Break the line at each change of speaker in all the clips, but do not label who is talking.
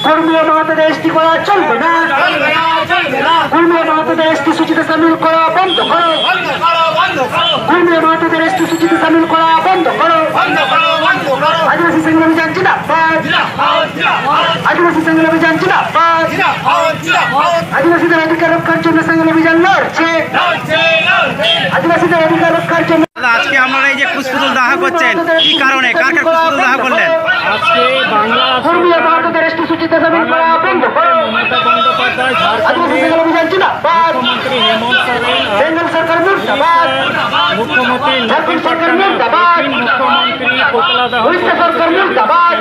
ধর্মীয় মতাদর্শটি করা চলবে না, ধর্মীয় মতাদর্শটি সূচিতে সামিল করা বন্ধ করো, ধর্মীয় মতাদর্শটি সূচিতে সামিল করা বন্ধ করো। আদিবাসী সংগ্রাম অভিযান জিন্দাবাদ, আদিবাসী সংগ্রাম অভিযান জিন্দাবাদ, আদিবাসীদের অধিকার রক্ষার জন্য সংগ্রাম অভিযান লড়ছে, আদিবাসীদের অধিকার রক্ষার জন্য।
আজকে আপনারা এই যে কুশপুতুল দাহ করছেন, কি কারণে কার কার কুশপুতুল দাহ করলেন?
আজকে বাংলা
ধর্মীয় মতাদর্শটি সূচিতে সামিল করা বন্ধ করো।
মমতা বন্দ্যোপাধ্যায়,
আদিবাসী সংগ্রাম অভিযান জিন্দাবাদ,
মুখ্যমন্ত্রী হেমন্ত সোরেন,
বেঙ্গল সরকার মুর্দাবাদ,
মুখ্যমন্ত্রী
ঝাড়খণ্ড সরকার মুর্দাবাদ,
মুখ্যমন্ত্রী কোকলা দাহ
উড়িষ্যা সরকার মুর্দাবাদ।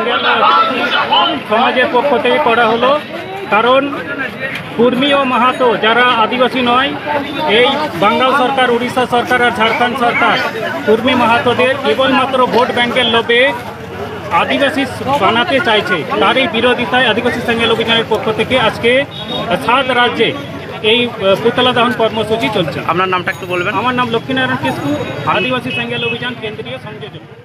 সমাজের পক্ষ থেকে করা হলো। কারণ কুর্মী ও মাহাতো যারা আদিবাসী নয়, এই বাঙ্গাল সরকার, উড়িষ্যা সরকার আর ঝাড়খণ্ড সরকার কুর্মী মাহাতোদের কেবলমাত্র ভোট ব্যাংকের লোভে আদিবাসী বানাতে চাইছে। তারই বিরোধিতায় আদিবাসী সাঙ্গেল অভিযানের পক্ষ থেকে আজকে 7 রাজ্যে এই পুতলা দহন কর্মসূচি চলছে।
আপনার নামটা একটু বলবেন?
আমার নাম লক্ষ্মীনারায়ণ কিসকু, আদিবাসী সাঙ্গেল অভিযান কেন্দ্রীয় সংযোজক।